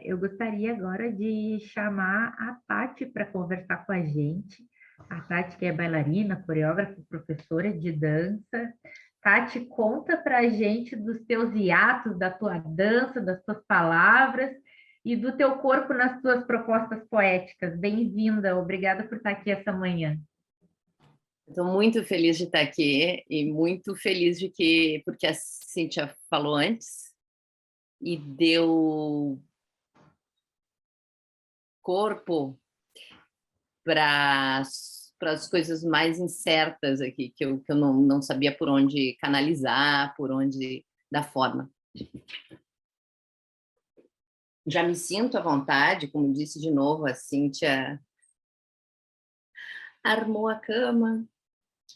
Eu gostaria agora de chamar a Tati para conversar com a gente. A Tati, que é bailarina, coreógrafa, professora de dança. Tati, conta para a gente dos teus hiatos, da tua dança, das tuas palavras e do teu corpo nas tuas propostas poéticas. Bem-vinda, obrigada por estar aqui essa manhã. Estou muito feliz de estar aqui e muito feliz porque a Cíntia falou antes e deu corpo para as coisas mais incertas aqui, que eu não sabia por onde canalizar, por onde dar forma. Já me sinto à vontade, como disse de novo, a Cíntia armou a cama,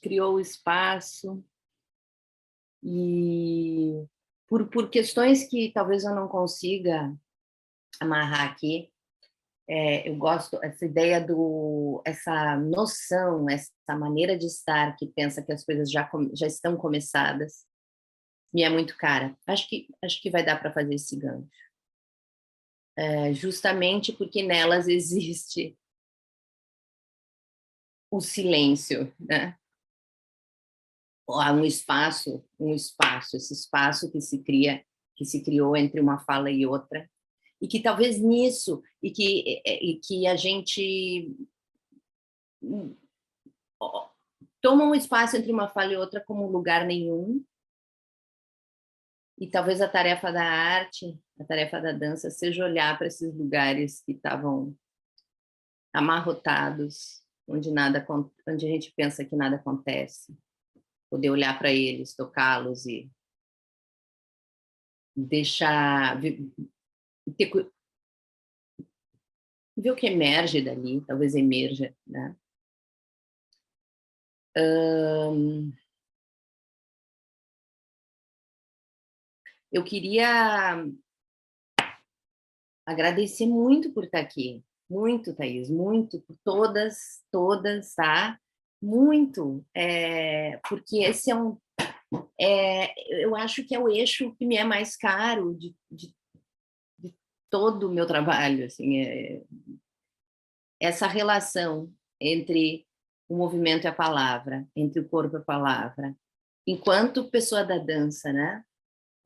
criou o espaço, e por questões que talvez eu não consiga amarrar aqui, eu gosto essa ideia essa noção, essa maneira de estar que pensa que as coisas já estão começadas, me é muito cara. Acho que vai dar para fazer esse gancho. Justamente porque nelas existe o silêncio, né? Há um espaço, esse espaço que se criou entre uma fala e outra, e que talvez nisso, e que a gente toma um espaço entre uma fala e outra como lugar nenhum, e talvez a tarefa da arte, a tarefa da dança, seja olhar para esses lugares que estavam amarrotados, onde a gente pensa que nada acontece, poder olhar para eles, tocá-los e deixar ver o que emerge dali, talvez emerja, né? Eu queria agradecer muito por estar aqui, muito, Thaís, muito, por todas, tá? Muito, porque esse eu acho que é o eixo que me é mais caro de todo o meu trabalho, assim, essa relação entre o movimento e a palavra, entre o corpo e a palavra, enquanto pessoa da dança, né?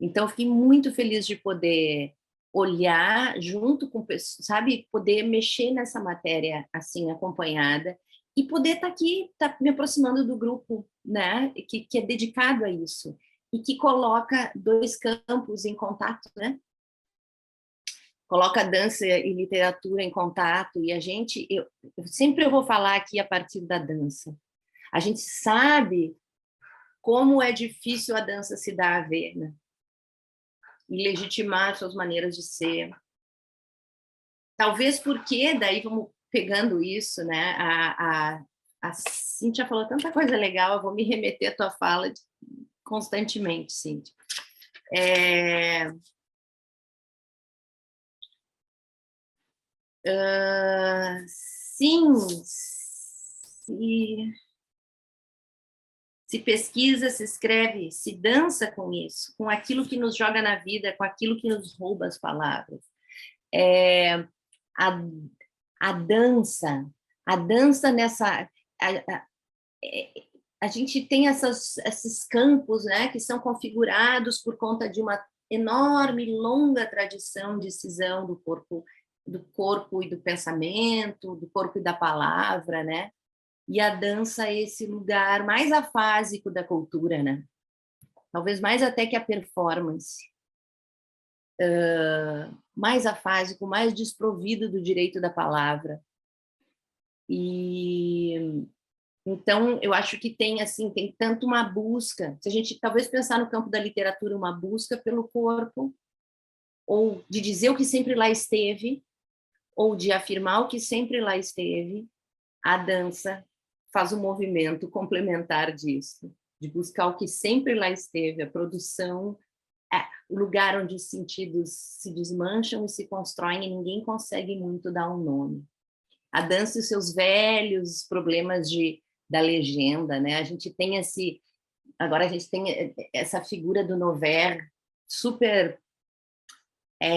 Então, fiquei muito feliz de poder olhar junto com pessoas, sabe? Poder mexer nessa matéria, assim, acompanhada, e poder estar aqui, me aproximando do grupo, né? Que é dedicado a isso, e que coloca dois campos em contato, né? Coloca dança e literatura em contato, e eu sempre vou falar aqui a partir da dança. A gente sabe como é difícil a dança se dar a ver, né? E legitimar suas maneiras de ser. Talvez porque, daí vamos pegando isso, né? A Cíntia falou tanta coisa legal, eu vou me remeter à tua fala constantemente, Cíntia. Sim, se pesquisa, se escreve, se dança com isso, com aquilo que nos joga na vida, com aquilo que nos rouba as palavras. A, a dança nessa... A gente tem esses campos, né, que são configurados por conta de uma enorme, longa tradição de cisão do corpo e do pensamento, do corpo e da palavra, né? E a dança é esse lugar mais afásico da cultura, né? Talvez mais até que a performance. Mais afásico, mais desprovido do direito da palavra. E então eu acho que tem tanto uma busca, se a gente talvez pensar no campo da literatura, uma busca pelo corpo, ou de dizer o que sempre lá esteve, ou de afirmar o que sempre lá esteve, a dança faz um movimento complementar disso, de buscar o que sempre lá esteve, a produção, o lugar onde os sentidos se desmancham e se constroem e ninguém consegue muito dar um nome. A dança e os seus velhos problemas da legenda, né? A gente tem agora a gente tem essa figura do Noverre super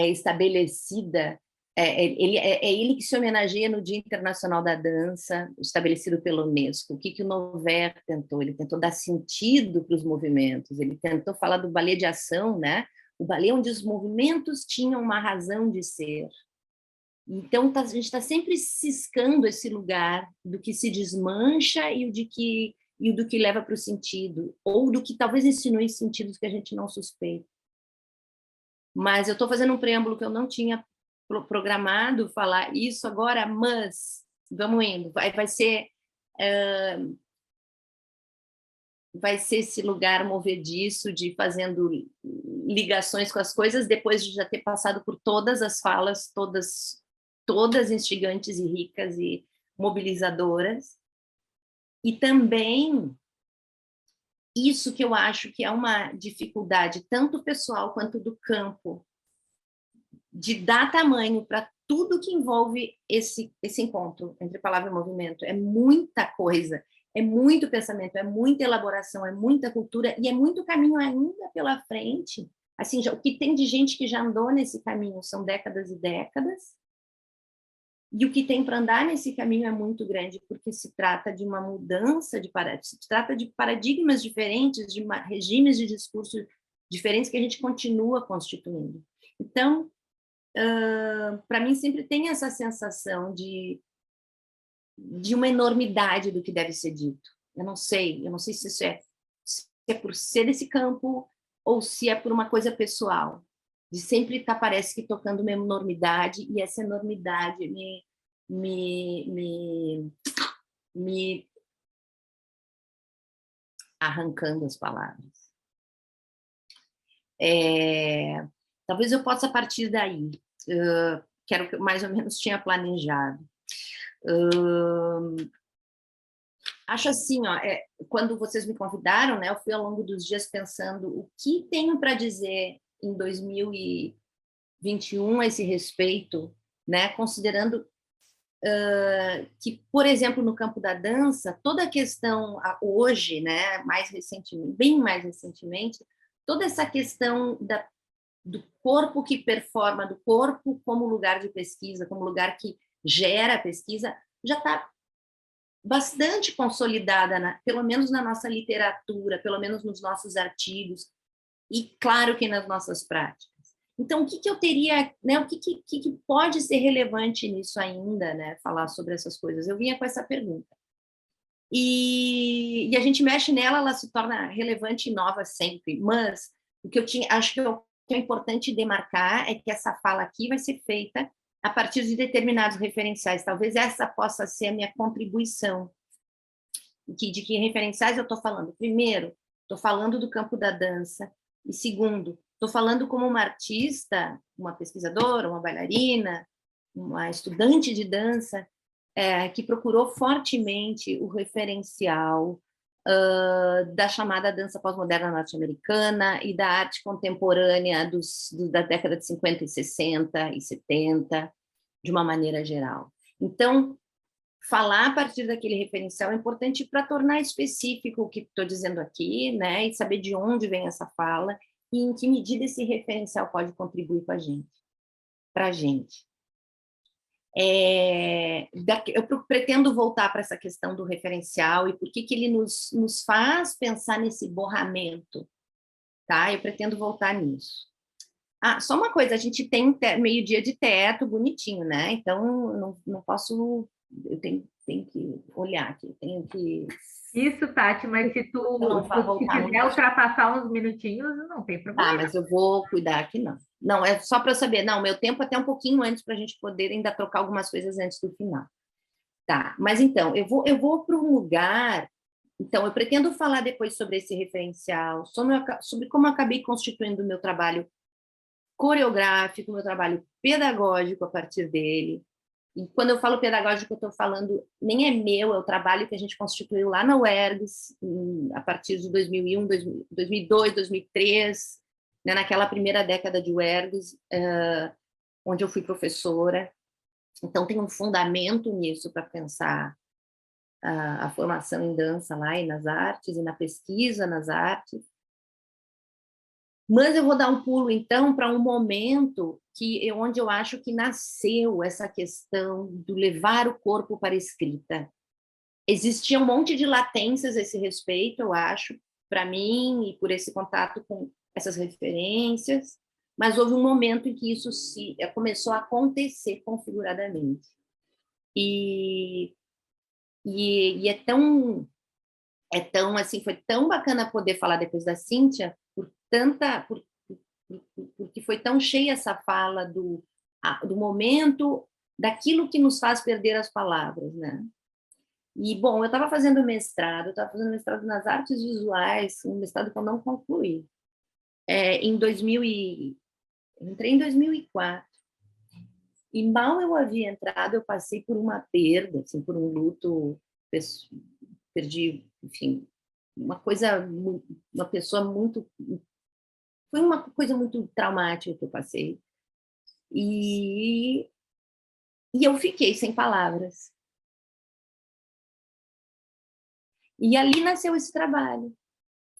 estabelecida, é ele que se homenageia no Dia Internacional da Dança, estabelecido pela Unesco. O que o Noverre tentou? Ele tentou dar sentido para os movimentos, ele tentou falar do balé de ação, né? O balé onde os movimentos tinham uma razão de ser. Então, a gente está sempre ciscando esse lugar do que se desmancha e do que leva para o sentido, ou do que talvez insinue sentidos que a gente não suspeita. Mas eu estou fazendo um preâmbulo que eu não tinha programado falar isso agora, mas vamos indo. Vai ser esse lugar movediço de fazendo ligações com as coisas, depois de já ter passado por todas as falas, todas instigantes e ricas e mobilizadoras. E também isso que eu acho que é uma dificuldade, tanto pessoal quanto do campo, de dar tamanho para tudo que envolve esse encontro entre palavra e movimento. É muita coisa, é muito pensamento, é muita elaboração, é muita cultura e é muito caminho ainda pela frente. Assim, o que tem de gente que já andou nesse caminho são décadas e décadas, e o que tem para andar nesse caminho é muito grande, porque se trata de uma mudança de paradigmas, se trata de paradigmas diferentes, de regimes de discurso diferentes que a gente continua constituindo. Então, para mim sempre tem essa sensação de uma enormidade do que deve ser dito. Eu não sei se isso se é por ser desse campo ou se é por uma coisa pessoal, de sempre estar, parece que, tocando uma enormidade, e essa enormidade me arrancando as palavras. Talvez eu possa partir daí, que era o que eu mais ou menos tinha planejado. Acho assim, quando vocês me convidaram, né, eu fui ao longo dos dias pensando o que tenho para dizer em 2021 a esse respeito, né, considerando que, por exemplo, no campo da dança, toda a questão hoje, né, mais recentemente, bem mais recentemente, toda essa questão do corpo que performa, do corpo como lugar de pesquisa, como lugar que gera pesquisa, já está bastante consolidada, pelo menos na nossa literatura, pelo menos nos nossos artigos, e claro que nas nossas práticas. Então, o que eu teria, né, o que pode ser relevante nisso ainda, né, falar sobre essas coisas? Eu vinha com essa pergunta. E a gente mexe nela, ela se torna relevante e nova sempre, mas o que acho que é importante demarcar é que essa fala aqui vai ser feita a partir de determinados referenciais. Talvez essa possa ser a minha contribuição. De que referenciais eu estou falando? Primeiro, estou falando do campo da dança. E segundo, estou falando como uma artista, uma pesquisadora, uma bailarina, uma estudante de dança, que procurou fortemente o referencial da chamada dança pós-moderna norte-americana e da arte contemporânea da década de 50 e 60 e 70, de uma maneira geral. Então, falar a partir daquele referencial é importante para tornar específico o que estou dizendo aqui, né, e saber de onde vem essa fala e em que medida esse referencial pode contribuir com a gente, para a gente. Eu pretendo voltar para essa questão do referencial e por que ele nos faz pensar nesse borramento, tá? Eu pretendo voltar nisso. Só uma coisa, a gente tem meio-dia de teto bonitinho, né? Então, não posso... Eu tenho que olhar aqui, tenho que... Isso, Tati, mas se quiser ultrapassar uns minutinhos, não tem problema. Mas eu vou cuidar aqui, não. Não, é só para eu saber. Não, meu tempo até um pouquinho antes para a gente poder ainda trocar algumas coisas antes do final. Tá, mas então, eu vou para um lugar... Então, eu pretendo falar depois sobre esse referencial, sobre como eu acabei constituindo o meu trabalho coreográfico, meu trabalho pedagógico a partir dele. E quando eu falo pedagógico, eu estou falando, nem é meu, é o trabalho que a gente constituiu lá na UERGS, a partir de 2001, 2002, 2003, né, naquela primeira década de UERGS, onde eu fui professora. Então, tem um fundamento nisso para pensar a formação em dança lá e nas artes, e na pesquisa nas artes. Mas eu vou dar um pulo, então, para um momento onde eu acho que nasceu essa questão do levar o corpo para a escrita. Existia um monte de latências a esse respeito, eu acho, para mim, e por esse contato com essas referências, mas houve um momento em que isso começou a acontecer configuradamente. E é tão assim, foi tão bacana poder falar depois da Cíntia, porque foi tão cheia essa fala do momento, daquilo que nos faz perder as palavras, né? E, bom, eu estava fazendo mestrado nas artes visuais, um mestrado que eu não concluí. Entrei em 2004. E mal eu havia entrado, eu passei por uma perda, assim, por um luto, perdi, enfim, uma pessoa muito, foi uma coisa muito traumática que eu passei. E eu fiquei sem palavras. E ali nasceu esse trabalho.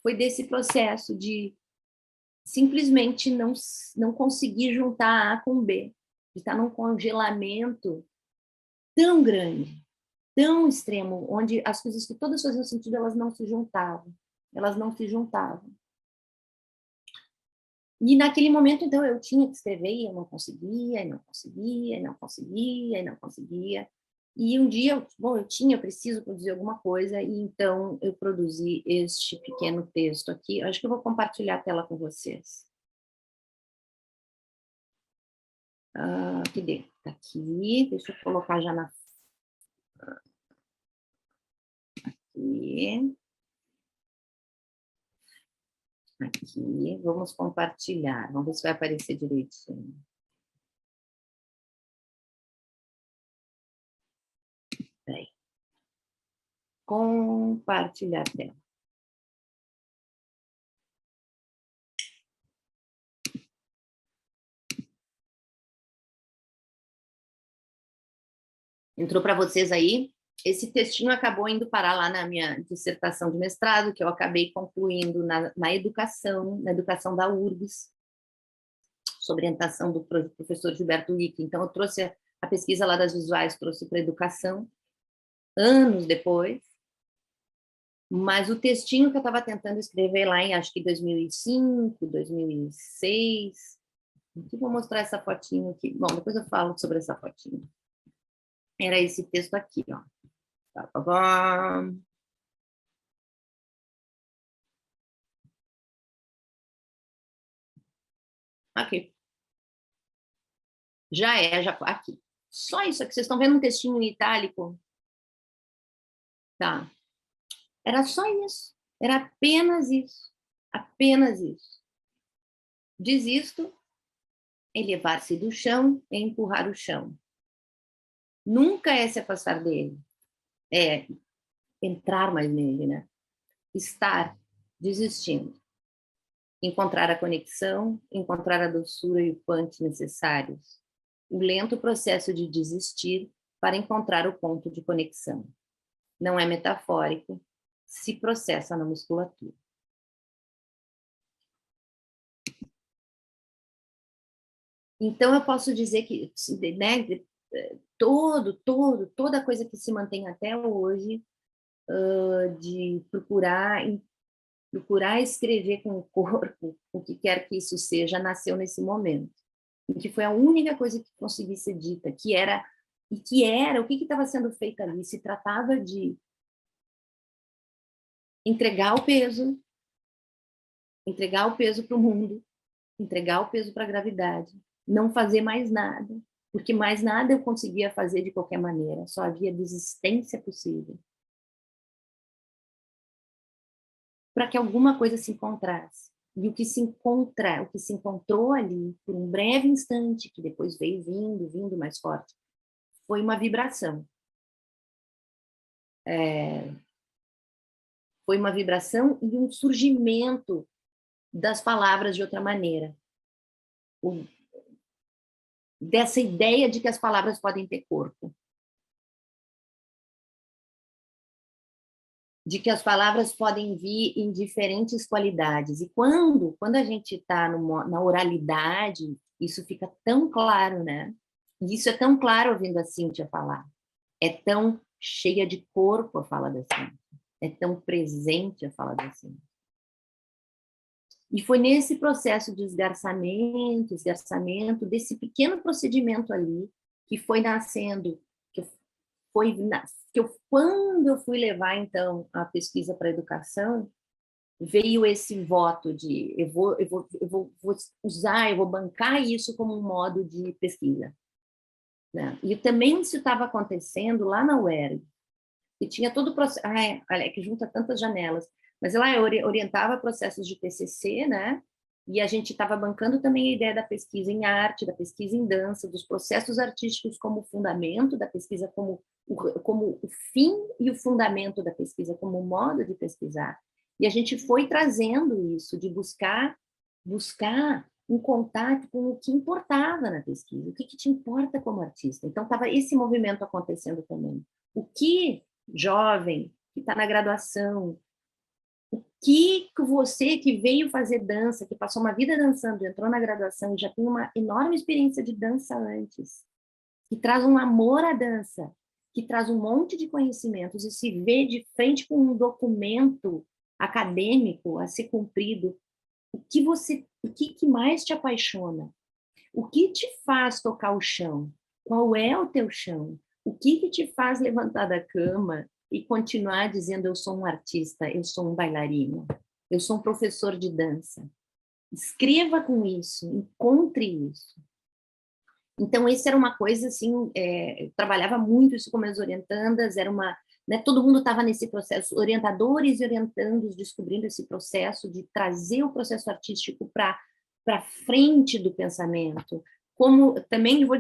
Foi desse processo de simplesmente não conseguir juntar A com B, de estar num congelamento tão grande, tão extremo, onde as coisas que todas faziam sentido, elas não se juntavam. Elas não se juntavam. E naquele momento, então, eu tinha que escrever e eu não conseguia, e não conseguia, e não conseguia, e não conseguia. E um dia, bom, eu preciso produzir alguma coisa, e então eu produzi este pequeno texto aqui. Acho que eu vou compartilhar a tela com vocês. Cadê? Tá aqui, deixa eu colocar já na... Aqui. Aqui, vamos compartilhar. Vamos ver se vai aparecer direitinho. Peraí. Compartilhar a tela. Entrou para vocês aí? Esse textinho acabou indo parar lá na minha dissertação de mestrado, que eu acabei concluindo na educação da URGS, sob orientação do professor Gilberto Lick. Então, eu trouxe a pesquisa lá das visuais, trouxe para a educação, anos depois, mas o textinho que eu estava tentando escrever lá em, acho que 2005, 2006, aqui vou mostrar essa fotinho aqui. Bom, depois eu falo sobre essa fotinho. Era esse texto aqui, ó. Tá, tá, tá. Aqui. Já aqui. Só isso aqui. Vocês estão vendo um textinho em itálico? Tá. Era só isso. Era apenas isso. Apenas isso. Desisto, elevar-se do chão e empurrar o chão. Nunca é se afastar dele. É entrar mais nele, né? Estar desistindo. Encontrar a conexão, encontrar a doçura e o punch necessários. O lento processo de desistir para encontrar o ponto de conexão. Não é metafórico, se processa na musculatura. Então, eu posso dizer que, né, toda coisa que se mantém até hoje, de procurar escrever com o corpo, o que quer que isso seja, nasceu nesse momento, em que foi a única coisa que consegui ser dita, o que estava sendo feito ali, se tratava de entregar o peso para o mundo, entregar o peso para a gravidade, não fazer mais nada, porque mais nada eu conseguia fazer de qualquer maneira, só havia desistência possível. Para que alguma coisa se encontrasse. E o que se encontrou ali, por um breve instante, que depois veio vindo mais forte, foi uma vibração. Foi uma vibração e um surgimento das palavras de outra maneira. Dessa ideia de que as palavras podem ter corpo. de que as palavras podem vir em diferentes qualidades. E quando a gente está na oralidade, isso fica tão claro, né? E isso é tão claro ouvindo a Cíntia falar. É tão cheia de corpo a fala da Cíntia. É tão presente a fala da Cíntia. E foi nesse processo de esgarçamento, desse pequeno procedimento ali, que foi nascendo, quando eu fui levar, então, a pesquisa para a educação, veio esse voto de eu vou usar, eu vou bancar isso como um modo de pesquisa. Né? E também isso estava acontecendo lá na UERJ, e tinha todo o processo, olha, que junta tantas janelas, mas lá eu orientava processos de TCC, né? E a gente estava bancando também a ideia da pesquisa em arte, da pesquisa em dança, dos processos artísticos como fundamento da pesquisa, como o fim e o fundamento da pesquisa, como modo de pesquisar. E a gente foi trazendo isso, de buscar um contato com o que importava na pesquisa, o que te importa como artista. Então, estava esse movimento acontecendo também. O que, jovem, que está na graduação, o que você que veio fazer dança, que passou uma vida dançando, entrou na graduação e já tem uma enorme experiência de dança antes, que traz um amor à dança, que traz um monte de conhecimentos e se vê de frente com um documento acadêmico a ser cumprido, o que mais te apaixona? O que te faz tocar o chão? Qual é o teu chão? O que te faz levantar da cama e continuar dizendo eu sou um artista, eu sou um bailarino, eu sou um professor de dança? Escreva com isso, encontre isso. Então, isso era uma coisa, assim, eu trabalhava muito isso com minhas orientandas, né, todo mundo estava nesse processo, orientadores e orientandos descobrindo esse processo de trazer o processo artístico para frente do pensamento. Como, também vou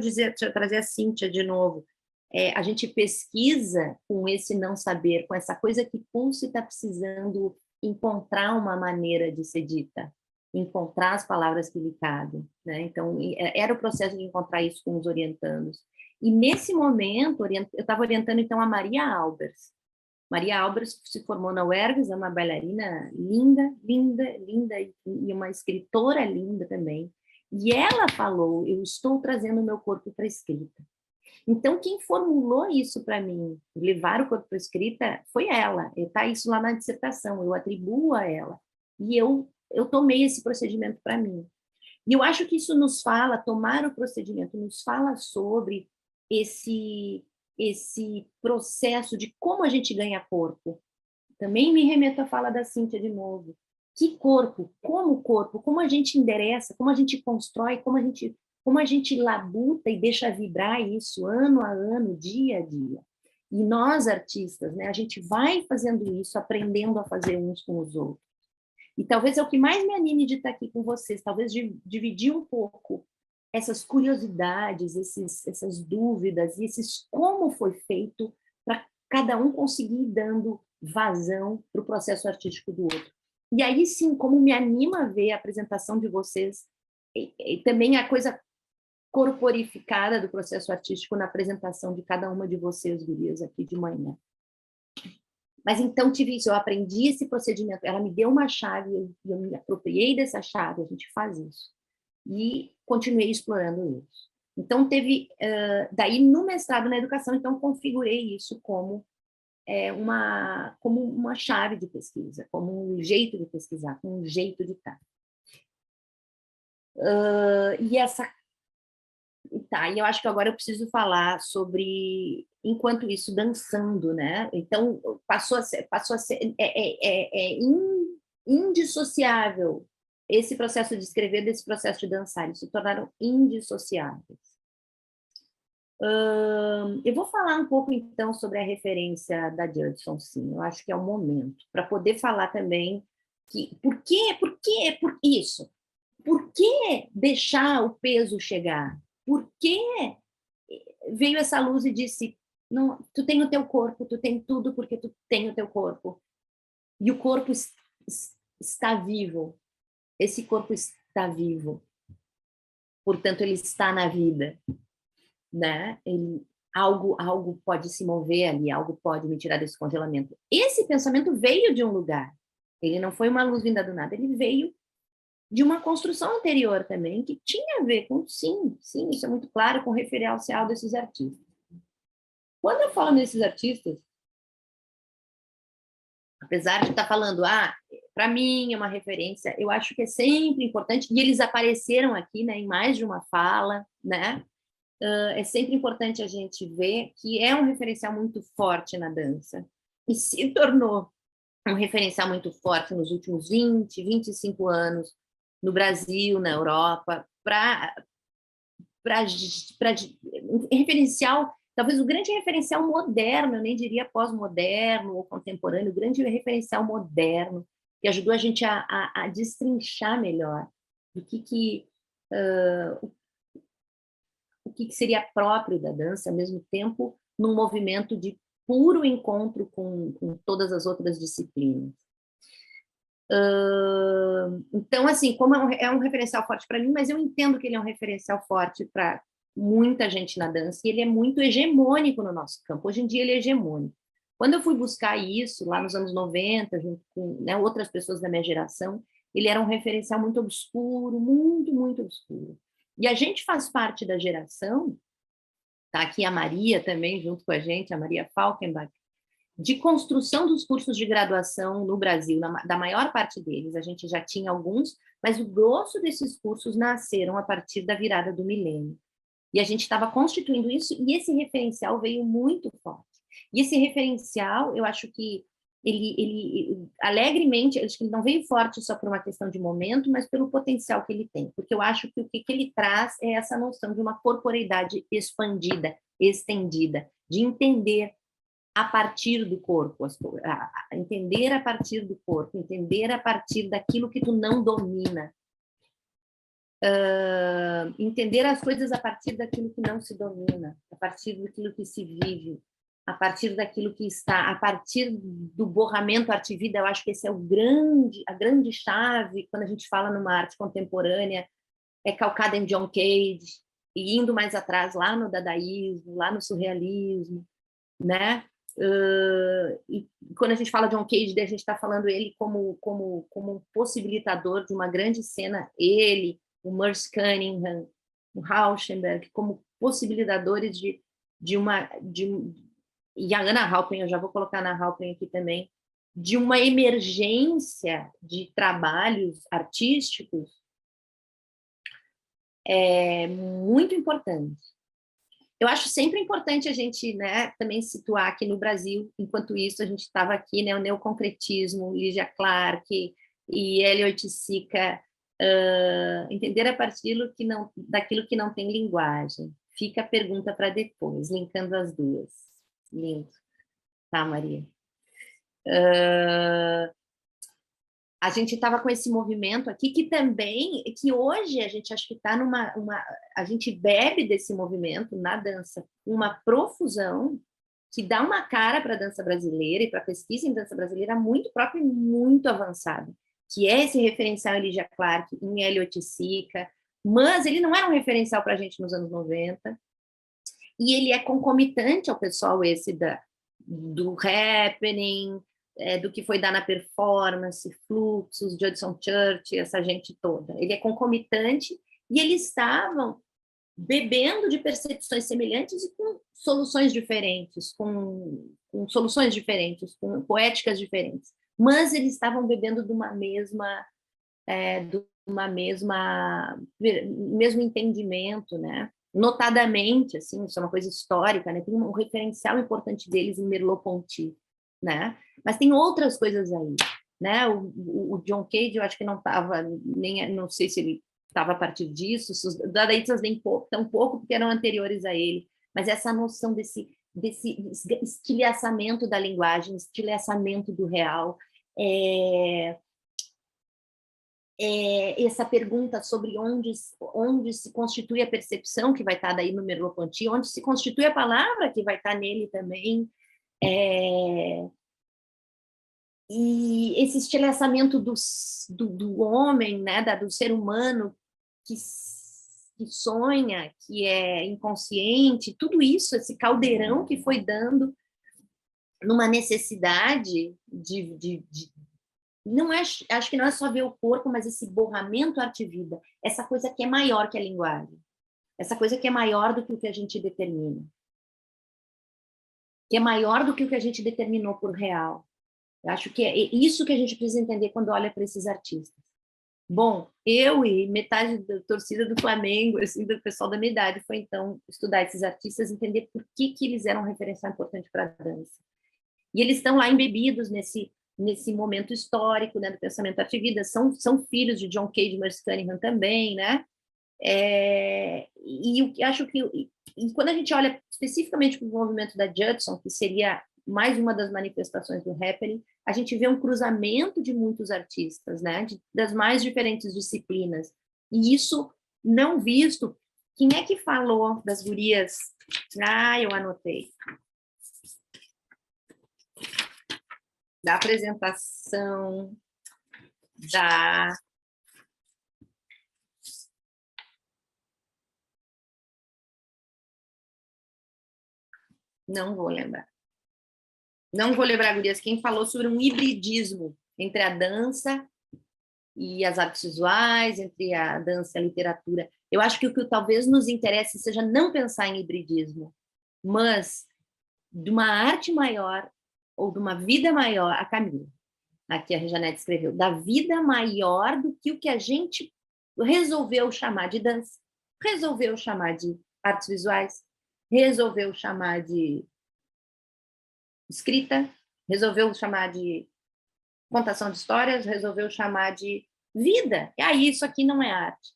trazer a Cíntia de novo, a gente pesquisa com esse não saber, com essa coisa que Pulse está precisando encontrar uma maneira de ser dita, encontrar as palavras que lhe cabem, né? Então, era o processo de encontrar isso com os orientandos. E nesse momento, eu estava orientando então a Maria Albers. Maria Albers se formou na UERGS, é uma bailarina linda, linda, linda, e uma escritora linda também. E ela falou, eu estou trazendo o meu corpo para a escrita. Então, quem formulou isso para mim, levar o corpo para a escrita, foi ela. Está isso lá na dissertação, eu atribuo a ela. E eu tomei esse procedimento para mim. E eu acho que isso nos fala, tomar o procedimento, nos fala sobre esse processo de como a gente ganha corpo. Também me remeto à fala da Cíntia de novo. Que corpo? Como a gente endereça, como a gente constrói, como a gente labuta e deixa vibrar isso ano a ano, dia a dia. E nós, artistas, né, a gente vai fazendo isso, aprendendo a fazer uns com os outros. E talvez é o que mais me anime de estar aqui com vocês, talvez dividir um pouco essas curiosidades, essas dúvidas, e esses como foi feito para cada um conseguir ir dando vazão para o processo artístico do outro. E aí sim, como me anima a ver a apresentação de vocês, e também a coisa corporificada do processo artístico na apresentação de cada uma de vocês, gurias, aqui de manhã. Mas então tive isso, eu aprendi esse procedimento, ela me deu uma chave, eu me apropriei dessa chave, a gente faz isso. E continuei explorando isso. Então teve, daí no mestrado na educação, então configurei isso como uma chave de pesquisa, como um jeito de pesquisar, como um jeito de estar. E eu acho que agora eu preciso falar sobre, enquanto isso, dançando, né? Então, passou a ser indissociável esse processo de escrever desse processo de dançar, eles se tornaram indissociáveis. Eu vou falar um pouco, então, sobre a referência da Judson, sim, eu acho que é o momento, para poder falar também que, por isso? Por que deixar o peso chegar? Por que veio essa luz e disse, não, tu tem o teu corpo, tu tem tudo porque tu tem o teu corpo. E o corpo está vivo. Esse corpo está vivo. Portanto, ele está na vida. Né? algo pode se mover ali, algo pode me tirar desse congelamento. Esse pensamento veio de um lugar. Ele não foi uma luz vinda do nada, ele veio de uma construção anterior também, que tinha a ver com, sim, isso é muito claro, com o referencial desses artistas. Quando eu falo nesses artistas, apesar de estar falando, para mim é uma referência, eu acho que é sempre importante, e eles apareceram aqui, né, em mais de uma fala, né? É sempre importante a gente ver que é um referencial muito forte na dança, e se tornou um referencial muito forte nos últimos 20, 25 anos, no Brasil, na Europa, para referencial, talvez o grande referencial moderno, eu nem diria pós-moderno ou contemporâneo, o grande referencial moderno, que ajudou a gente a destrinchar melhor do o que seria próprio da dança, ao mesmo tempo num movimento de puro encontro com todas as outras disciplinas. Então, assim, como é um referencial forte para mim, mas eu entendo que ele é um referencial forte para muita gente na dança, e ele é muito hegemônico no nosso campo. Hoje em dia ele é hegemônico. Quando eu fui buscar isso, lá nos anos 90, junto com, né, outras pessoas da minha geração, ele era um referencial muito obscuro, muito, muito obscuro. E a gente faz parte da geração, tá aqui a Maria também junto com a gente, a Maria Falkenbach, de construção dos cursos de graduação no Brasil, da maior parte deles, a gente já tinha alguns, mas o grosso desses cursos nasceram a partir da virada do milênio. E a gente estava constituindo isso, e esse referencial veio muito forte. E esse referencial, eu acho que ele alegremente, acho que ele não veio forte só por uma questão de momento, mas pelo potencial que ele tem, porque eu acho que o que ele traz é essa noção de uma corporeidade expandida, estendida, de entender a partir do corpo, entender a partir do corpo, entender a partir daquilo que tu não domina, entender as coisas a partir daquilo que não se domina, a partir daquilo que se vive, a partir daquilo que está, a partir do borramento arte-vida. Eu acho que esse é a grande chave quando a gente fala numa arte contemporânea, é calcada em John Cage, e indo mais atrás, lá no dadaísmo, lá no surrealismo, né? E quando a gente fala de John Cage, a gente está falando ele como um possibilitador de uma grande cena, ele, o Merce Cunningham, o Rauschenberg, como possibilitadores e a Anna Halpern, eu já vou colocar a Anna Halpern aqui também, de uma emergência de trabalhos artísticos muito importante. Eu acho sempre importante a gente, né, também situar aqui no Brasil, enquanto isso a gente estava aqui, né, o neoconcretismo, Lygia Clark e Elliot Sica, entender a partir daquilo que não tem linguagem. Fica a pergunta para depois, linkando as duas. Lindo. Tá, Maria? A gente estava com esse movimento aqui que hoje a gente acho que está a gente bebe desse movimento na dança, uma profusão que dá uma cara para a dança brasileira e para a pesquisa em dança brasileira muito própria e muito avançada, que é esse referencial em Lygia Clark, em Elliot Sica, mas ele não era um referencial para a gente nos anos 90, e ele é concomitante ao pessoal do happening, do que foi dar na performance, Fluxus, Judson Church, essa gente toda. Ele é concomitante e eles estavam bebendo de percepções semelhantes e com soluções diferentes, com poéticas diferentes. Mas eles estavam bebendo de uma mesmo entendimento, né? Notadamente, assim, isso é uma coisa histórica, né? Tem um referencial importante deles em Merleau-Ponty, né? Mas tem outras coisas aí, né? O John Cage, eu acho que não estava nem, não sei se ele estava a partir disso, os dadaístas nem tão pouco porque eram anteriores a ele, mas essa noção desse estilhaçamento da linguagem, estilhaçamento do real, essa pergunta sobre onde se constitui a percepção, que vai estar daí no Merleau-Ponty, onde se constitui a palavra, que vai estar nele também, e esse estilhaçamento do homem, né, do ser humano, que sonha, que é inconsciente, tudo isso, esse caldeirão que foi dando numa necessidade não é, acho que não é só ver o corpo, mas esse borramento arte-vida, essa coisa que é maior que a linguagem, essa coisa que é maior do que o que a gente determina, que é maior do que o que a gente determinou por real. Eu acho que é isso que a gente precisa entender quando olha para esses artistas. Bom, eu e metade da torcida do Flamengo, assim, do pessoal da minha idade, foi então estudar esses artistas, entender por que eles eram um referencial importante para a dança. E eles estão lá embebidos nesse momento histórico, né, do pensamento arte-vida, são filhos de John Cage e Merce Cunningham também, né? E eu acho que e quando a gente olha especificamente para o movimento da Judson, que seria mais uma das manifestações do happening, a gente vê um cruzamento de muitos artistas, né, das mais diferentes disciplinas. E isso não visto. Quem é que falou das gurias? Ah, eu anotei. Da apresentação da... Não vou lembrar. Não vou lembrar, gurias, quem falou sobre um hibridismo entre a dança e as artes visuais, entre a dança e a literatura. Eu acho que o que talvez nos interesse seja não pensar em hibridismo, mas de uma arte maior ou de uma vida maior, a Camila, aqui a Janete escreveu, da vida maior do que o que a gente resolveu chamar de dança, resolveu chamar de artes visuais, resolveu chamar de escrita, resolveu chamar de contação de histórias, resolveu chamar de vida. E aí, isso aqui não é arte.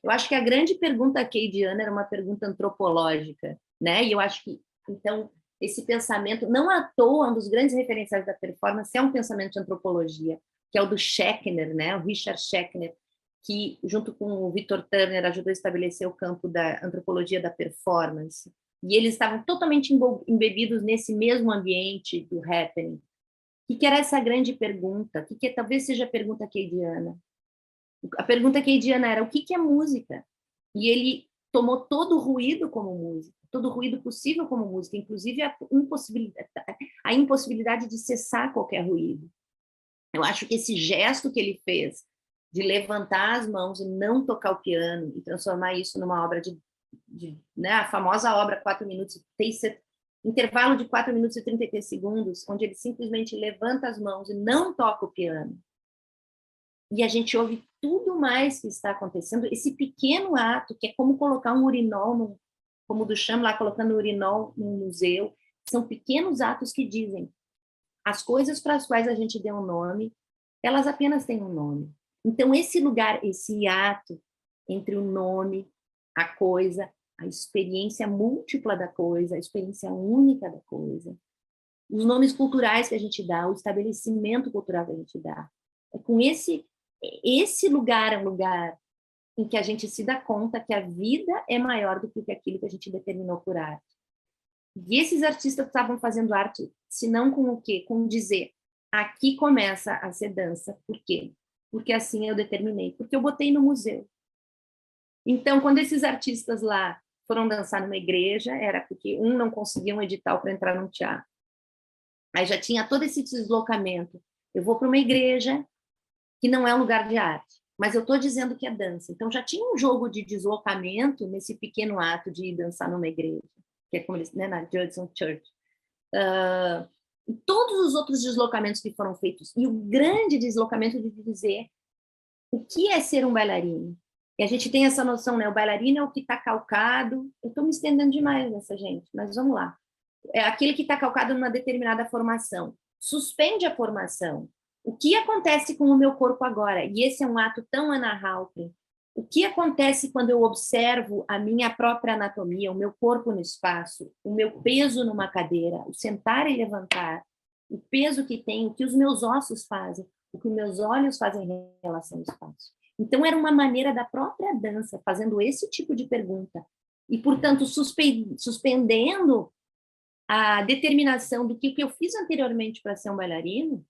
Eu acho que a grande pergunta keydiana era uma pergunta antropológica, né? E eu acho que, então, esse pensamento, não à toa, um dos grandes referenciais da performance é um pensamento de antropologia, que é o do Schechner, né? O Richard Schechner, que, junto com o Victor Turner, ajudou a estabelecer o campo da antropologia da performance. E eles estavam totalmente embebidos nesse mesmo ambiente do happening. O que era essa grande pergunta? O que talvez seja a pergunta keydiana? A pergunta keydiana era: o que é música? E ele tomou todo o ruído como música, todo o ruído possível como música, inclusive a impossibilidade de cessar qualquer ruído. Eu acho que esse gesto que ele fez de levantar as mãos e não tocar o piano e transformar isso numa obra né, a famosa obra 4 minutos, tem intervalo de 4 minutos e 33 segundos, onde ele simplesmente levanta as mãos e não toca o piano. E a gente ouve tudo mais que está acontecendo, esse pequeno ato, que é como colocar um urinol, como o Duchamp lá colocando um urinol num museu, são pequenos atos que dizem as coisas para as quais a gente deu um nome, elas apenas têm um nome. Então, esse lugar, esse ato entre o nome, a coisa, a experiência múltipla da coisa, a experiência única da coisa, os nomes culturais que a gente dá, o estabelecimento cultural que a gente dá. É com esse lugar é um lugar em que a gente se dá conta que a vida é maior do que aquilo que a gente determinou por arte. E esses artistas estavam fazendo arte, se não com o quê? Com dizer, aqui começa a ser dança. Por quê? Porque assim eu determinei, porque eu botei no museu. Então, quando esses artistas lá foram dançar numa igreja, era porque não conseguia um edital para entrar num teatro. Aí já tinha todo esse deslocamento. Eu vou para uma igreja que não é um lugar de arte, mas eu estou dizendo que é dança. Então, já tinha um jogo de deslocamento nesse pequeno ato de ir dançar numa igreja, que é como eles, né, na Judson Church. E todos os outros deslocamentos que foram feitos, e o grande deslocamento de dizer o que é ser um bailarino. E a gente tem essa noção, né? O bailarino é o que está calcado. Eu estou me estendendo demais nessa, gente, mas vamos lá. É aquele que está calcado numa determinada formação. Suspende a formação. O que acontece com o meu corpo agora? E esse é um ato tão Anna Halprin. O que acontece quando eu observo a minha própria anatomia, o meu corpo no espaço, o meu peso numa cadeira, o sentar e levantar, o peso que tem, o que os meus ossos fazem, o que os meus olhos fazem em relação ao espaço. Então, era uma maneira da própria dança, fazendo esse tipo de pergunta. E, portanto, suspendendo a determinação do que o que eu fiz anteriormente para ser um bailarino,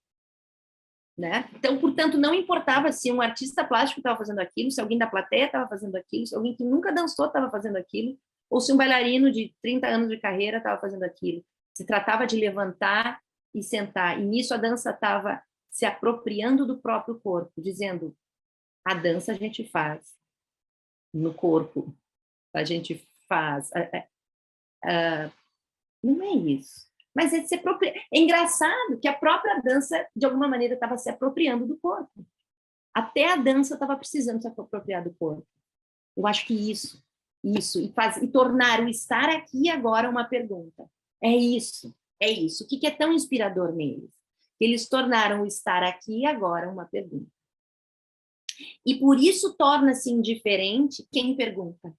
né? Então, portanto, não importava se um artista plástico estava fazendo aquilo, se alguém da plateia estava fazendo aquilo, se alguém que nunca dançou estava fazendo aquilo, ou se um bailarino de 30 anos de carreira estava fazendo aquilo. Se tratava de levantar e sentar, e nisso a dança estava se apropriando do próprio corpo, dizendo, a dança a gente faz no corpo, a gente faz... não é isso. Mas é se apropriar. É engraçado que a própria dança, de alguma maneira, estava se apropriando do corpo. Até a dança estava precisando se apropriar do corpo. Eu acho que isso, e tornar o estar aqui agora uma pergunta. É isso. O que é tão inspirador neles? Eles tornaram o estar aqui agora uma pergunta. E por isso torna-se indiferente quem pergunta.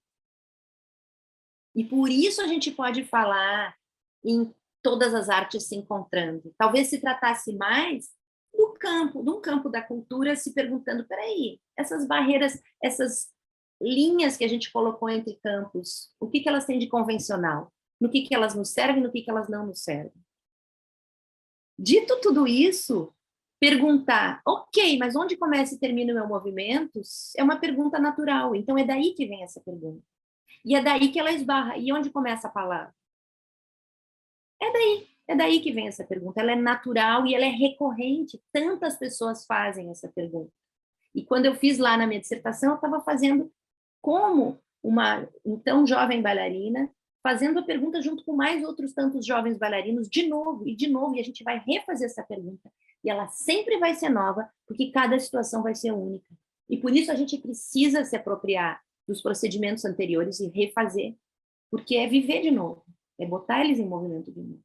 E por isso a gente pode falar em todas as artes se encontrando. Talvez se tratasse mais de um campo da cultura se perguntando, peraí, essas barreiras, essas linhas que a gente colocou entre campos, o que elas têm de convencional? No que elas nos servem, no que elas não nos servem? Dito tudo isso, perguntar, ok, mas onde começa e termina o meu movimento? É uma pergunta natural, então é daí que vem essa pergunta. E é daí que ela esbarra. E onde começa a palavra? É daí que vem essa pergunta. Ela é natural e ela é recorrente. Tantas pessoas fazem essa pergunta. E quando eu fiz lá na minha dissertação, eu estava fazendo como uma então jovem bailarina, fazendo a pergunta junto com mais outros tantos jovens bailarinos, de novo, e a gente vai refazer essa pergunta. E ela sempre vai ser nova, porque cada situação vai ser única. E por isso a gente precisa se apropriar dos procedimentos anteriores e refazer, porque é viver de novo, é botar eles em movimento de novo.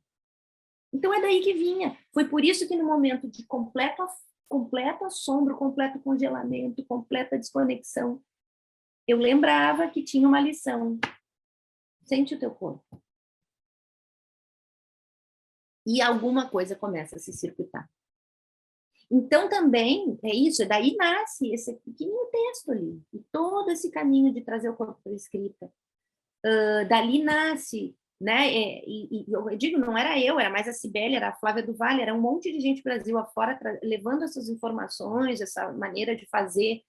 Então é daí que vinha. Foi por isso que no momento de completo assombro, completo congelamento, completa desconexão, eu lembrava que tinha uma lição. Sente o teu corpo. E alguma coisa começa a se circuitar. Então, também, é isso, daí nasce esse pequeno texto ali, e todo esse caminho de trazer o corpo para a escrita. Dali nasce, né? E eu digo, não era eu, era mais a Cibele, era a Flávia do Vale, era um monte de gente Brasil afora levando essas informações, essa maneira de fazer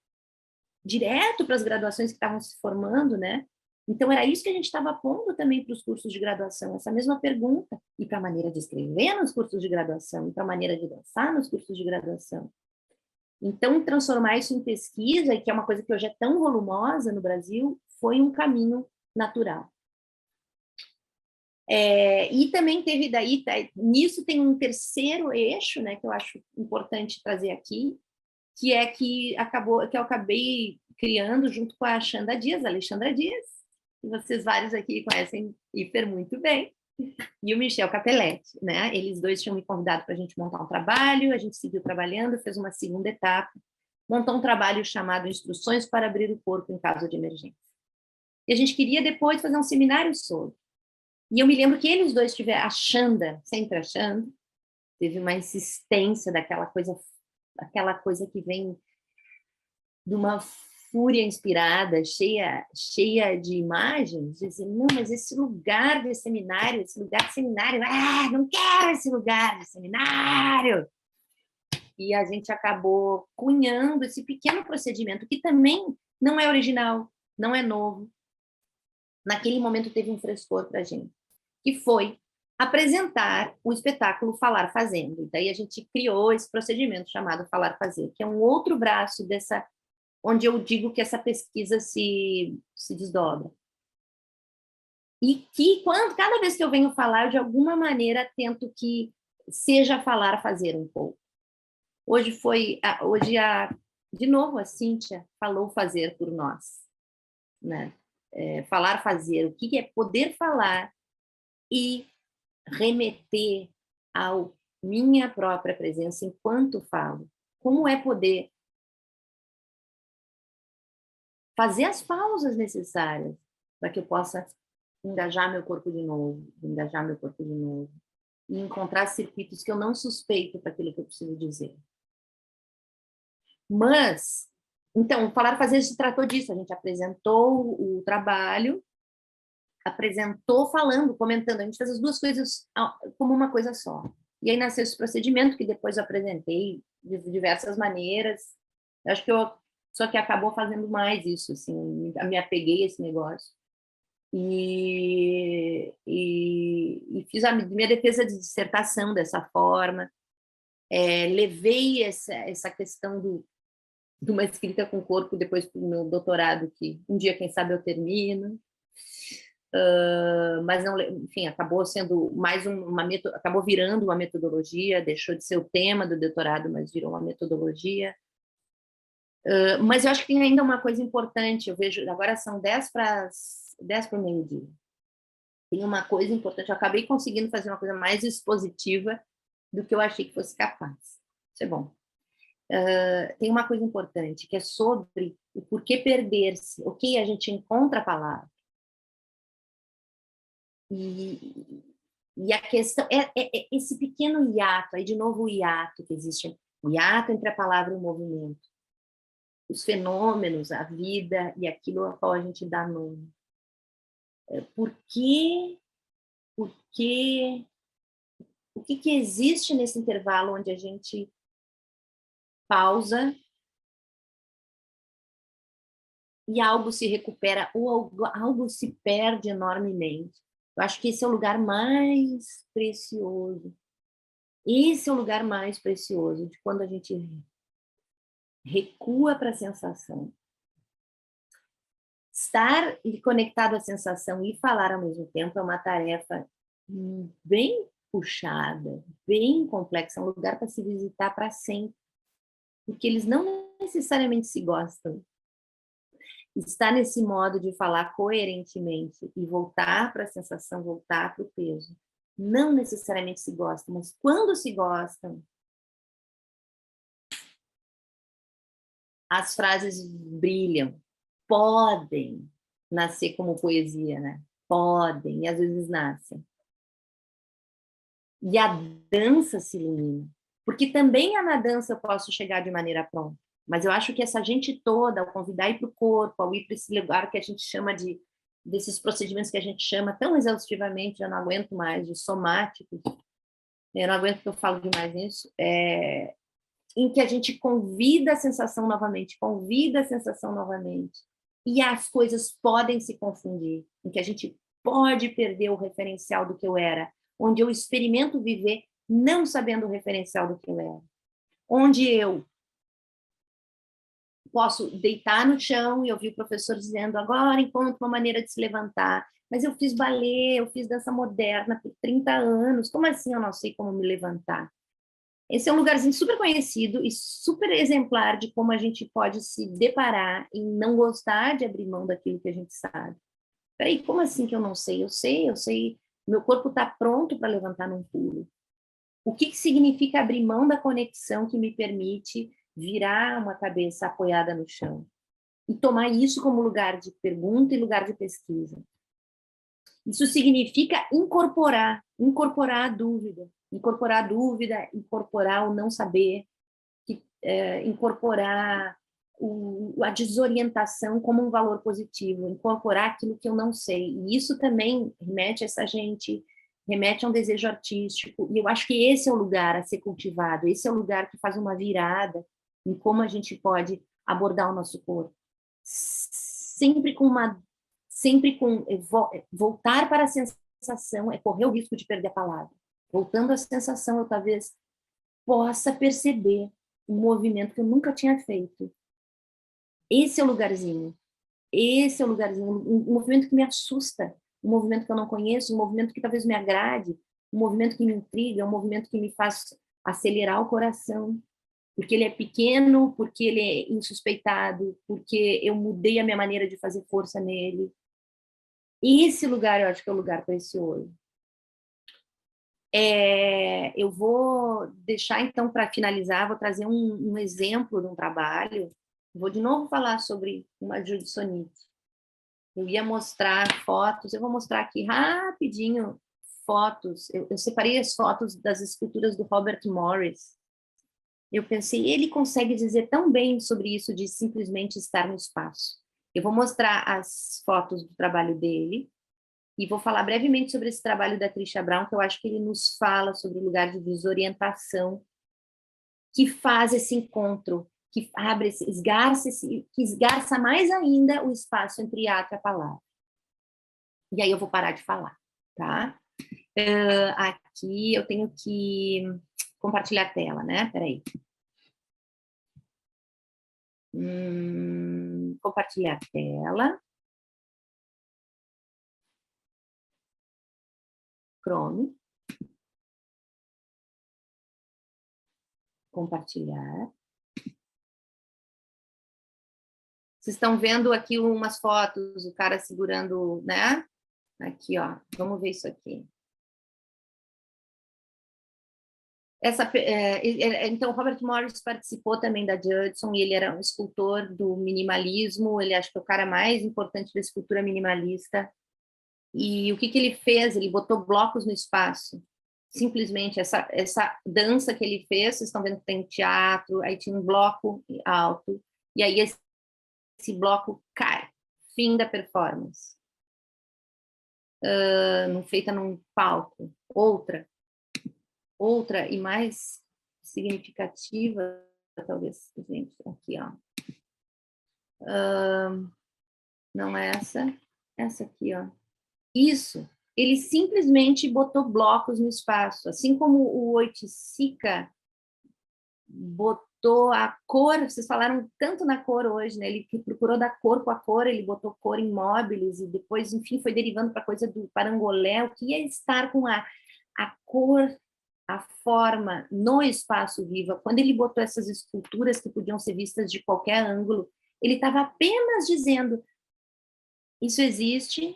direto para as graduações que estavam se formando, né? Então, era isso que a gente estava pondo também para os cursos de graduação, essa mesma pergunta, e para a maneira de escrever nos cursos de graduação, e para a maneira de dançar nos cursos de graduação. Então, transformar isso em pesquisa, que é uma coisa que hoje é tão volumosa no Brasil, foi um caminho natural. E também teve daí, nisso tem um terceiro eixo, né, que eu acho importante trazer aqui, que é que eu acabei criando junto com a Alexandra Dias, que vocês vários aqui conhecem hiper muito bem, e o Michel Capelletti, né? Eles dois tinham me convidado para a gente montar um trabalho, a gente seguiu trabalhando, fez uma segunda etapa, montou um trabalho chamado Instruções para Abrir o Corpo em Caso de Emergência. E a gente queria depois fazer um seminário sobre. E eu me lembro que eles dois tiveram, a Xanda, sempre a Xanda, teve uma insistência daquela coisa que vem de uma fúria inspirada, cheia de imagens, dizer, não, mas esse lugar de seminário, não quero esse lugar de seminário. E a gente acabou cunhando esse pequeno procedimento, que também não é original, não é novo. Naquele momento teve um frescor para a gente, que foi apresentar o espetáculo Falar Fazendo. E daí a gente criou esse procedimento chamado Falar Fazer, que é um outro braço onde eu digo que essa pesquisa se desdobra. E que, cada vez que eu venho falar, eu, de alguma maneira, tento que seja falar, fazer um pouco. De novo, a Cíntia falou fazer por nós. Né? Falar, fazer. O que é poder falar e remeter à minha própria presença enquanto falo? Como é poder fazer as pausas necessárias para que eu possa engajar meu corpo de novo, e encontrar circuitos que eu não suspeito para aquilo que eu preciso dizer. Mas, então, Falar Fazer se tratou disso, a gente apresentou o trabalho, apresentou falando, comentando, a gente fez as duas coisas como uma coisa só. E aí nasceu esse procedimento que depois eu apresentei de diversas maneiras. Eu acho que eu só que acabou fazendo mais isso, assim, me apeguei a esse negócio. E fiz a minha defesa de dissertação dessa forma. Levei essa questão de uma escrita com corpo depois para o meu doutorado, que um dia, quem sabe, eu termino. Mas não, enfim, acabou sendo mais acabou virando uma metodologia, deixou de ser o tema do doutorado, mas virou uma metodologia. Mas eu acho que tem ainda uma coisa importante, eu vejo, agora são 10 para o meio-dia. Tem uma coisa importante, eu acabei conseguindo fazer uma coisa mais expositiva do que eu achei que fosse capaz. Isso é bom. Tem uma coisa importante, que é sobre o porquê perder-se, o que a gente encontra a palavra. E a questão é esse pequeno hiato, aí de novo o hiato que existe, o hiato entre a palavra e o movimento, os fenômenos, a vida e aquilo a qual a gente dá nome. O que existe nesse intervalo onde a gente pausa e algo se recupera ou algo se perde enormemente? Eu acho que esse é o lugar mais precioso. Esse é o lugar mais precioso, de quando a gente recua para a sensação. Estar conectado à sensação e falar ao mesmo tempo é uma tarefa bem puxada, bem complexa, é um lugar para se visitar para sempre, porque eles não necessariamente se gostam. Estar nesse modo de falar coerentemente e voltar para a sensação, voltar para o peso, não necessariamente se gostam, mas quando se gostam, as frases brilham, podem nascer como poesia, né? Podem, e às vezes nascem. E a dança se ilumina, porque também na dança eu posso chegar de maneira pronta, mas eu acho que essa gente toda, ao convidar a ir para o corpo, ao ir para esse lugar que a gente chama desses procedimentos que a gente chama tão exaustivamente, eu não aguento mais, de somáticos, eu não aguento que eu falo demais nisso, em que a gente convida a sensação novamente, e as coisas podem se confundir, em que a gente pode perder o referencial do que eu era, onde eu experimento viver não sabendo o referencial do que eu era, onde eu posso deitar no chão e ouvir o professor dizendo agora encontre uma maneira de se levantar, mas eu fiz balé, eu fiz dança moderna por 30 anos, como assim eu não sei como me levantar? Esse é um lugarzinho super conhecido e super exemplar de como a gente pode se deparar em não gostar de abrir mão daquilo que a gente sabe. Peraí, como assim que eu não sei? Eu sei. Meu corpo está pronto para levantar num pulo. O que significa abrir mão da conexão que me permite virar uma cabeça apoiada no chão? E tomar isso como lugar de pergunta e lugar de pesquisa. Isso significa incorporar a dúvida, incorporar o não saber, incorporar a desorientação como um valor positivo, incorporar aquilo que eu não sei. E isso também remete a essa gente, remete a um desejo artístico. E eu acho que esse é o lugar a ser cultivado, esse é o lugar que faz uma virada em como a gente pode abordar o nosso corpo. Sempre com voltar para a sensação é correr o risco de perder a palavra. Voltando à sensação, eu talvez possa perceber um movimento que eu nunca tinha feito. Esse é o lugarzinho. Um movimento que me assusta, um movimento que eu não conheço, um movimento que talvez me agrade, um movimento que me intriga, um movimento que me faz acelerar o coração, porque ele é pequeno, porque ele é insuspeitado, porque eu mudei a minha maneira de fazer força nele. Esse lugar eu acho que é o lugar precioso. Eu vou deixar, então, para finalizar, vou trazer um exemplo de um trabalho. Vou de novo falar sobre uma Judith. Eu ia mostrar fotos, eu vou mostrar aqui rapidinho fotos. Eu separei as fotos das esculturas do Robert Morris. Eu pensei, ele consegue dizer tão bem sobre isso de simplesmente estar no espaço. Eu vou mostrar as fotos do trabalho dele, E vou falar brevemente sobre esse trabalho da Trisha Brown, que eu acho que ele nos fala sobre o lugar de desorientação que faz esse encontro, que abre, que esgarça mais ainda o espaço entre ato e a palavra. E aí eu vou parar de falar, tá? Aqui eu tenho que compartilhar a tela, né? Peraí. Compartilhar a tela. Chrome. Compartilhar. Vocês estão vendo aqui umas fotos, o cara segurando, né? Aqui, ó. Vamos ver isso aqui. Então, Robert Morris participou também da Judson, e ele era um escultor do minimalismo, ele acho que é o cara mais importante da escultura minimalista. E o que ele fez? Ele botou blocos no espaço. Simplesmente, essa dança que ele fez, vocês estão vendo que tem teatro, aí tinha um bloco alto, e aí esse bloco cai. Fim da performance. Feita num palco. Outra e mais significativa, talvez, gente, aqui, ó. Não é essa aqui, ó. Isso, ele simplesmente botou blocos no espaço, assim como o Oiticica botou a cor, vocês falaram tanto na cor hoje, né? Ele procurou dar corpo à cor, ele botou cor em móveis, e depois, enfim, foi derivando para a coisa do parangolé, o que é estar com a cor, a forma no espaço vivo. Quando ele botou essas esculturas que podiam ser vistas de qualquer ângulo, ele estava apenas dizendo: isso existe,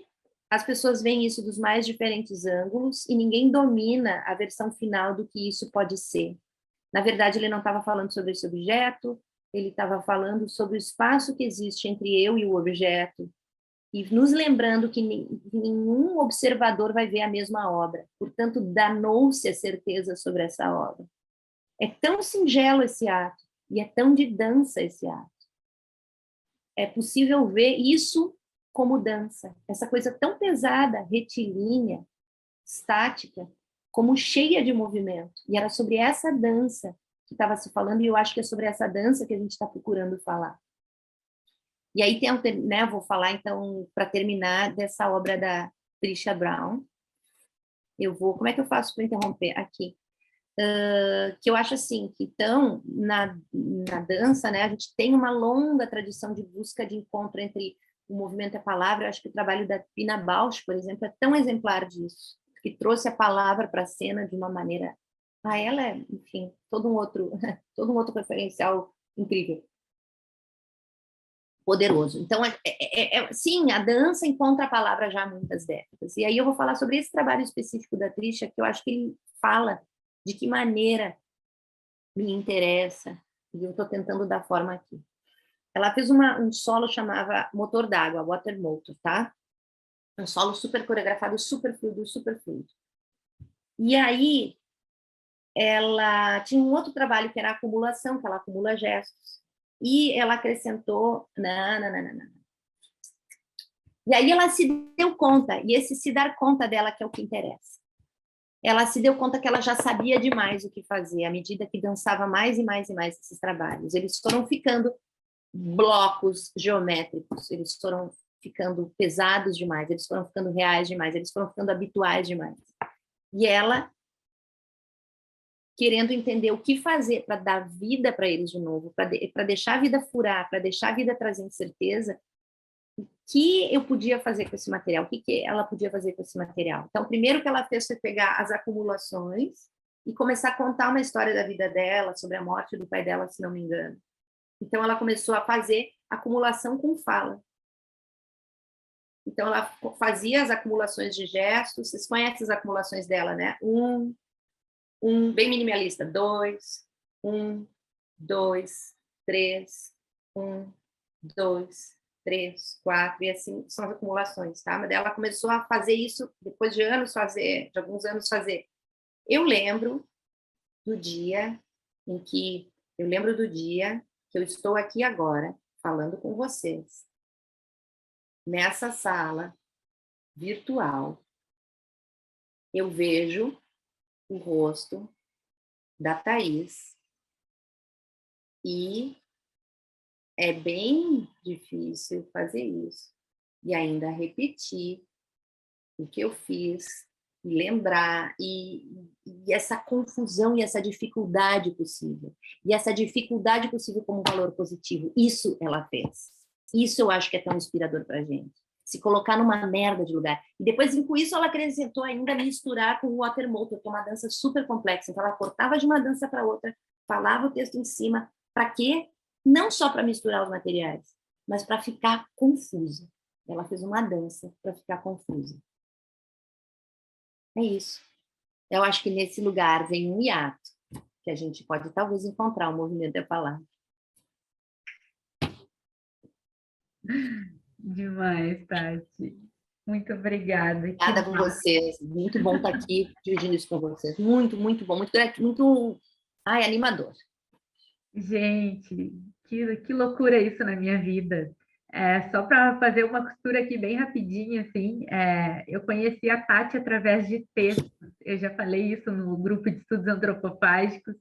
as pessoas veem isso dos mais diferentes ângulos e ninguém domina a versão final do que isso pode ser. Na verdade, ele não estava falando sobre esse objeto, ele estava falando sobre o espaço que existe entre eu e o objeto, e nos lembrando que nenhum observador vai ver a mesma obra. Portanto, danou-se a certeza sobre essa obra. É tão singelo esse ato, e é tão de dança esse ato. É possível ver isso como dança, essa coisa tão pesada, retilínea, estática, como cheia de movimento. E era sobre essa dança que estava se falando, e eu acho que é sobre essa dança que a gente está procurando falar. E aí tem, né, vou falar então, para terminar, dessa obra da Trisha Brown. Como é que eu faço para interromper? Aqui. Que eu acho assim, que então, na dança, né, a gente tem uma longa tradição de busca de encontro entre o movimento e a palavra. Eu acho que o trabalho da Pina Bausch, por exemplo, é tão exemplar disso, que trouxe a palavra para a cena de uma maneira... ela é, enfim, todo um outro referencial incrível, poderoso. Então, sim, a dança encontra a palavra já há muitas décadas. E aí eu vou falar sobre esse trabalho específico da Trisha, que eu acho que ele fala de que maneira me interessa, e eu estou tentando dar forma aqui. Ela fez um solo chamava Motor d'Água, Water Motor, tá? Um solo super coreografado, super fluido, super fluido. E aí, ela tinha um outro trabalho que era a acumulação, que ela acumula gestos. E ela acrescentou... E aí ela se deu conta, e esse se dar conta dela que é o que interessa. Ela se deu conta que ela já sabia demais o que fazer, à medida que dançava mais e mais e mais esses trabalhos. Eles foram ficando blocos geométricos, eles foram ficando pesados demais, eles foram ficando reais demais, eles foram ficando habituais demais. E ela, querendo entender o que fazer para dar vida para eles de novo, para deixar a vida furar, para deixar a vida trazer incerteza, o que eu podia fazer com esse material? O que ela podia fazer com esse material? Então, o primeiro que ela fez foi pegar as acumulações e começar a contar uma história da vida dela, sobre a morte do pai dela, se não me engano. Então, ela começou a fazer acumulação com fala. Então, ela fazia as acumulações de gestos. Vocês conhecem as acumulações dela, né? Bem minimalista. 2, 1, 2, 3, 1, 2, 3, 4, e assim são as acumulações, tá? Mas ela começou a fazer isso depois de alguns anos fazer. Eu lembro do dia que eu estou aqui agora falando com vocês nessa sala, virtual, eu vejo o rosto da Thaís e é bem difícil fazer isso. E ainda repetir o que eu fiz, lembrar, e essa confusão e essa dificuldade possível. E essa dificuldade possível como valor positivo, isso ela fez. Isso eu acho que é tão inspirador para a gente. Se colocar numa merda de lugar. E depois, com isso, ela acrescentou ainda misturar com o watermotor, que é uma dança super complexa. Então, ela cortava de uma dança para outra, falava o texto em cima. Para quê? Não só para misturar os materiais, mas para ficar confusa. Ela fez uma dança para ficar confusa. É isso. Eu acho que nesse lugar vem um hiato, que a gente pode talvez encontrar o movimento da palavra. Demais, Tati. Muito obrigada. Que Obrigada por vocês. Muito bom estar aqui dividindo isso com vocês. Muito, muito bom. Muito animador. Gente, que loucura isso na minha vida. Só para fazer uma costura aqui bem rapidinho, assim, eu conheci a Tati através de textos. Eu já falei isso no grupo de estudos antropofágicos.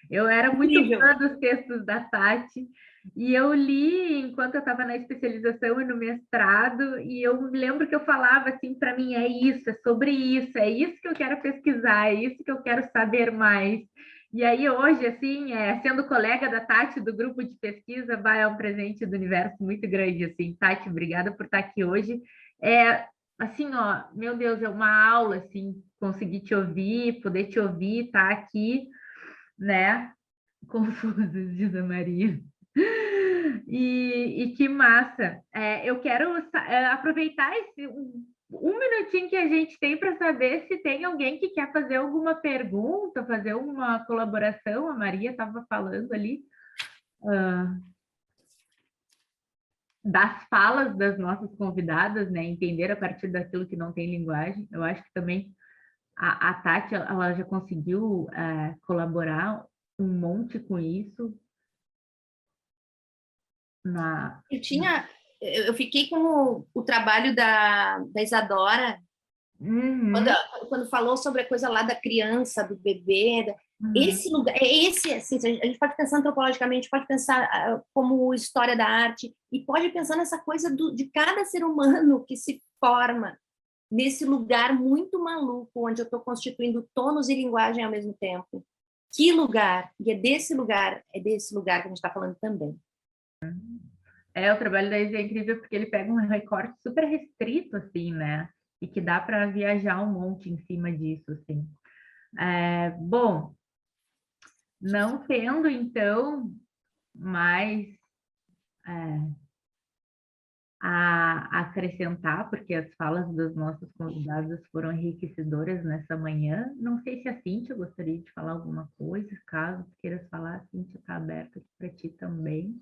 Eu era muito Incrível. fã dos textos da Tati, e eu li enquanto eu estava na especialização e no mestrado, e eu me lembro que eu falava assim para mim, é isso, é isso que eu quero pesquisar, é isso que eu quero saber mais. E aí hoje, assim, sendo colega da Tati do grupo de pesquisa, é um presente do universo muito grande, assim. Tati, obrigada por estar aqui hoje. Assim, ó, meu Deus, é uma aula, assim, conseguir te ouvir, poder te ouvir, estar aqui, né? Confusos, diz a Maria. E que massa! Eu quero aproveitar um minutinho que a gente tem para saber se tem alguém que quer fazer alguma pergunta, fazer uma colaboração. A Maria estava falando ali das falas das nossas convidadas, né? Entender a partir daquilo que não tem linguagem. Eu acho que também a Tati ela já conseguiu colaborar um monte com isso na. Eu fiquei com o trabalho da Isadora, Uhum, quando falou sobre a coisa lá da criança, do bebê, uhum. esse lugar, assim, a gente pode pensar antropologicamente, pode pensar como história da arte, e pode pensar nessa coisa de cada ser humano que se forma nesse lugar muito maluco, onde eu estou constituindo tonos e linguagem ao mesmo tempo. Que lugar! E é desse lugar que a gente está falando também. O trabalho da Isa é incrível porque ele pega um recorte super restrito, assim, né? E que dá para viajar um monte em cima disso, assim. Bom, não tendo, então, mais a acrescentar, porque as falas das nossas convidadas foram enriquecedoras nessa manhã. Não sei se a Cíntia gostaria de falar alguma coisa, caso queiras falar, a Cíntia está aberta aqui para ti também.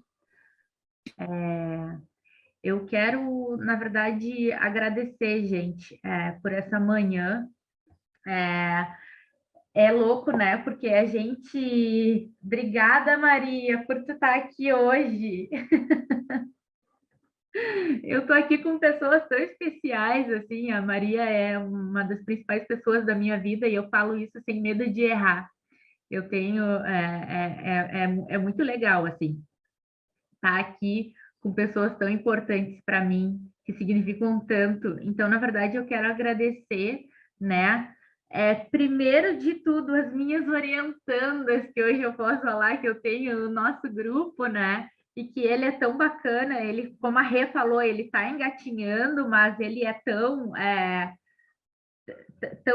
Eu quero, na verdade, agradecer, gente, por essa manhã. É louco, né? Porque a gente. Obrigada, Maria, por tu estar aqui hoje. Eu estou aqui com pessoas tão especiais, assim. A Maria é uma das principais pessoas da minha vida e eu falo isso sem medo de errar. Eu tenho. É muito legal, assim, estar aqui com pessoas tão importantes para mim, que significam tanto. Então, na verdade, eu quero agradecer, né? Primeiro de tudo, as minhas orientandas, que hoje eu posso falar que eu tenho no nosso grupo, né? E que ele é tão bacana, ele, como a Rê falou, ele está engatinhando, mas ele é tão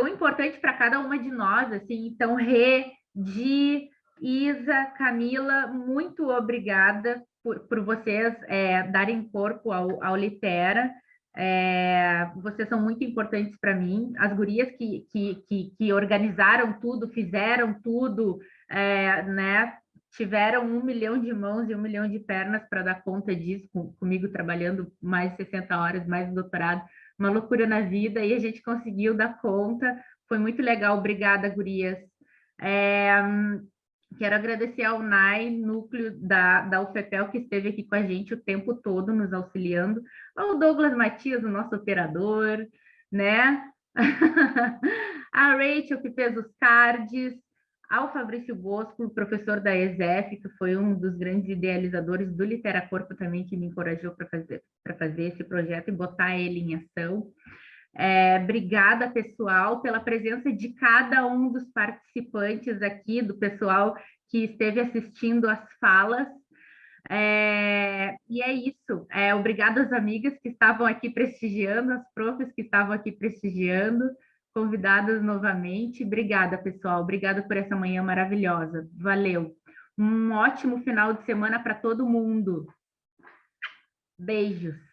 importante para cada uma de nós, assim. Então, Rê, Di, Isa, Camila, muito obrigada por vocês darem corpo ao Litera. Vocês são muito importantes para mim. As gurias que organizaram tudo, fizeram tudo, né? Tiveram 1 milhão de mãos e 1 milhão de pernas para dar conta disso, comigo trabalhando mais de 60 horas, mais doutorado, uma loucura na vida, e a gente conseguiu dar conta. Foi muito legal. Obrigada, gurias. É, Quero agradecer ao NAI, núcleo da UFPEL, que esteve aqui com a gente o tempo todo, nos auxiliando. Ao Douglas Matias, o nosso operador, né? A Rachel, que fez os cards, ao Fabrício Bosco, professor da ESEF, que foi um dos grandes idealizadores do Literacorpo também, que me encorajou para fazer esse projeto e botar ele em ação. Obrigada, pessoal, pela presença de cada um dos participantes aqui, do pessoal que esteve assistindo às falas. E é isso. Obrigada às amigas que estavam aqui prestigiando, às profs que estavam aqui prestigiando, convidadas novamente. Obrigada, pessoal. Obrigada por essa manhã maravilhosa. Valeu. Um ótimo final de semana para todo mundo. Beijos.